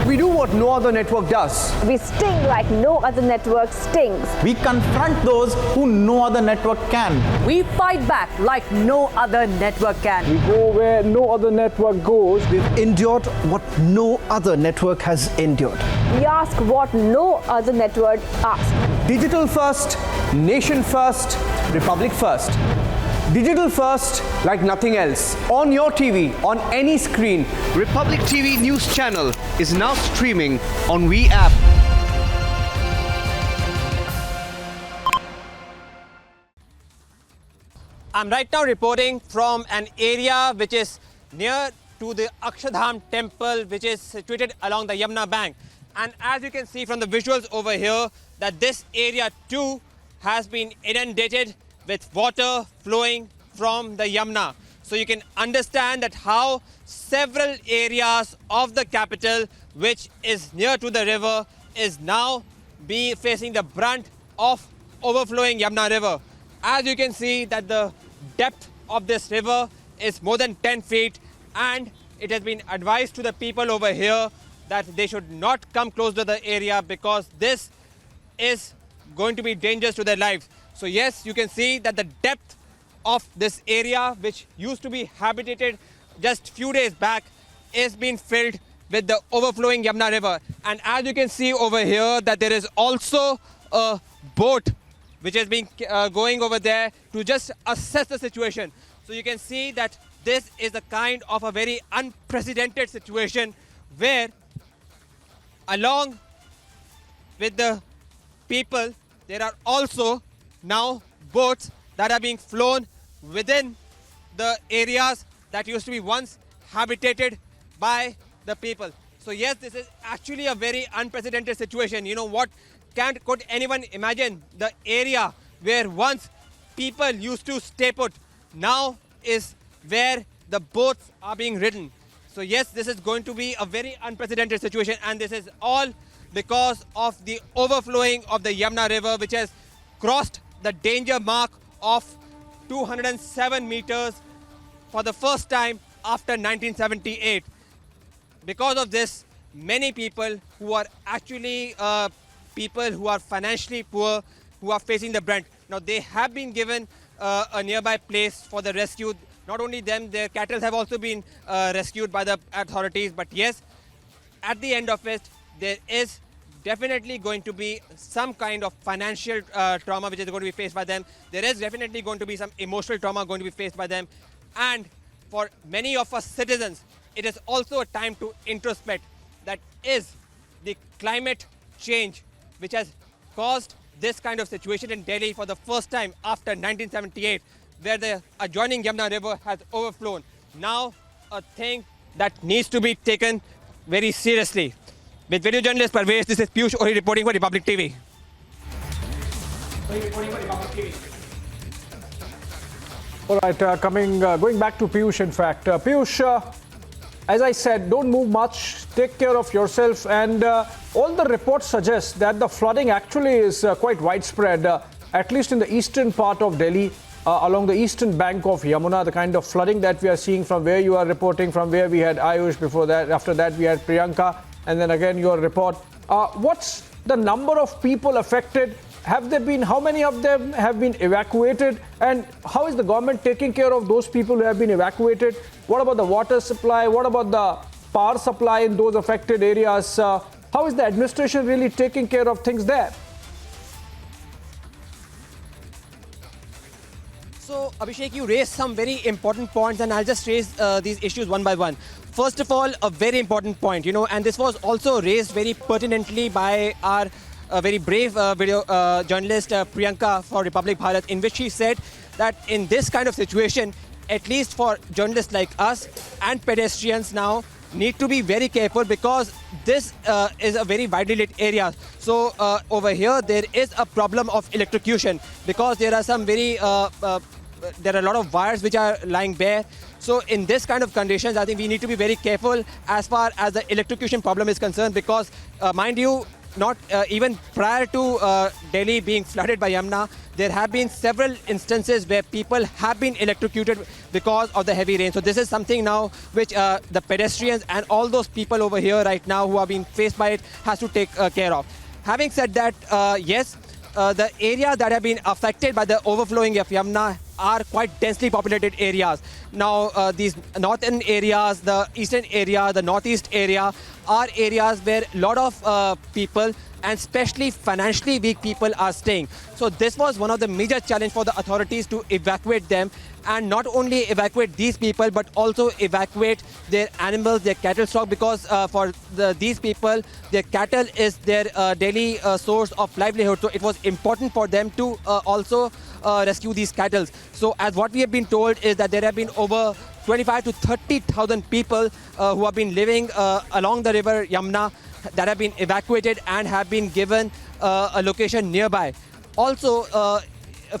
We do what no other network does. We sting like no other network stings. We confront those who no other network can. We fight back like no other network can. We go where no other network goes. We've endured what no other network has endured. We ask what no other network asks. Digital first, nation first, republic first. Digital first like nothing else. On your TV, on any screen. Republic TV News Channel is now streaming on We app. I'm right now reporting from an area which is near to the Akshardham temple, which is situated along the Yamuna bank. And as you can see from the visuals over here, that this area too has been inundated with water flowing from the Yamuna. So you can understand that how several areas of the capital, which is near to the river, is now facing the brunt of overflowing Yamuna river. As you can see that the depth of this river is more than 10 feet, and it has been advised to the people over here that they should not come close to the area because this is going to be dangerous to their lives. So yes, you can see that the depth of this area, which used to be habitated just few days back, is being filled with the overflowing Yamuna river. And as you can see over here that there is also a boat which has been going over there to just assess the situation. So you can see that this is a kind of a very unprecedented situation where along with the people, there are also now boats that are being flown within the areas that used to be once habitated by the people. So yes, this is actually a very unprecedented situation. You know what? Could anyone imagine the area where once people used to stay put now is where the boats are being ridden? So yes, this is going to be a very unprecedented situation, and this is all because of the overflowing of the Yamuna river, which has crossed the danger mark of 207 meters for the first time after 1978. Because of this, many people who are actually people who are financially poor, who are facing the brunt. Now they have been given a nearby place for the rescue. Not only them, their cattle have also been rescued by the authorities. But yes, at the end of it, there is definitely going to be some kind of financial trauma which is going to be faced by them. There is definitely going to be some emotional trauma going to be faced by them. And for many of us citizens, it is also a time to introspect. That is the climate change which has caused this kind of situation in Delhi for the first time after 1978, where the adjoining Yamuna river has overflown. Now, a thing that needs to be taken very seriously. With video journalist Parvesh, this is Piyush Ohri reporting for Republic TV. All right, going back to Piyush, in fact. Piyush, as I said, don't move much, take care of yourself, and all the reports suggest that the flooding actually is quite widespread, at least in the eastern part of Delhi, along the eastern bank of Yamuna, the kind of flooding that we are seeing from where you are reporting, from where we had Ayush before that, after that we had Priyanka, and then again your report. What's the number of people affected? Have there been, how many of them have been evacuated? And how is the government taking care of those people who have been evacuated? What about the water supply? What about the power supply in those affected areas? How is the administration really taking care of things there? So, Abhishek, you raised some very important points, and I'll just raise these issues one by one. First of all, a very important point, you know, and this was also raised very pertinently by our very brave video journalist Priyanka for Republic Bharat, in which she said that in this kind of situation, at least for journalists like us and pedestrians now, need to be very careful because this is a very widely lit area. So over here, there is a problem of electrocution because there are some very there are a lot of wires which are lying bare. So in this kind of conditions, I think we need to be very careful as far as the electrocution problem is concerned, because mind you, not even prior to Delhi being flooded by Yamuna, there have been several instances where people have been electrocuted because of the heavy rain. So this is something now which the pedestrians and all those people over here right now who are being faced by it has to take care of. Having said that, yes, the areas that have been affected by the overflowing of Yamuna are quite densely populated areas. Now, these northern areas, the eastern area, the northeast area are areas where a lot of people and especially financially weak people are staying. So this was one of the major challenges for the authorities to evacuate them, and not only evacuate these people but also evacuate their animals, their cattle stock, because for these people, their cattle is their daily source of livelihood. So it was important for them to also rescue these cattle. So as what we have been told is that there have been over 25 to 30,000 people who have been living along the river Yamuna that have been evacuated and have been given a location nearby. Also,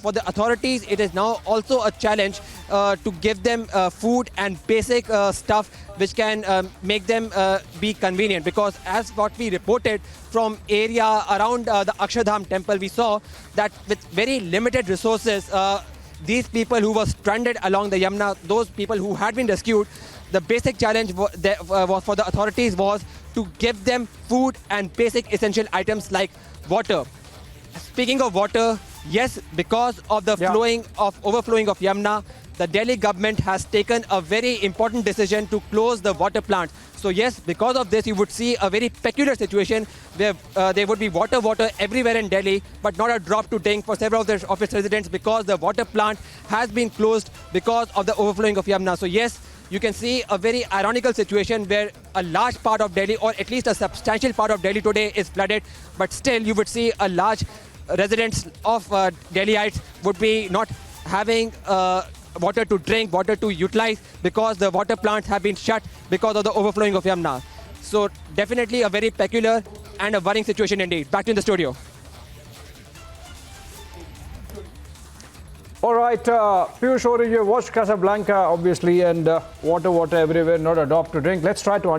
for the authorities, it is now also a challenge to give them food and basic stuff which can make them be convenient, because as what we reported from area around the Akshardham temple, we saw that with very limited resources, these people who were stranded along the Yamuna, those people who had been rescued, the basic challenge was for the authorities was to give them food and basic essential items like water. Speaking of water, yes, because of the overflowing of Yamuna, the Delhi government has taken a very important decision to close the water plant. So yes, because of this, you would see a very peculiar situation where there would be water everywhere in Delhi, but not a drop to drink for several of its residents, because the water plant has been closed because of the overflowing of Yamuna. So yes, you can see a very ironical situation where a large part of Delhi, or at least a substantial part of Delhi today, is flooded, but still you would see a large residents of Delhiites would be not having water to drink, water to utilize, because the water plants have been shut because of the overflowing of Yamuna. So definitely a very peculiar and a worrying situation indeed. Back to the studio. All right, Piyush, you watched Casablanca, obviously, and water everywhere, not a drop to drink. Let's try to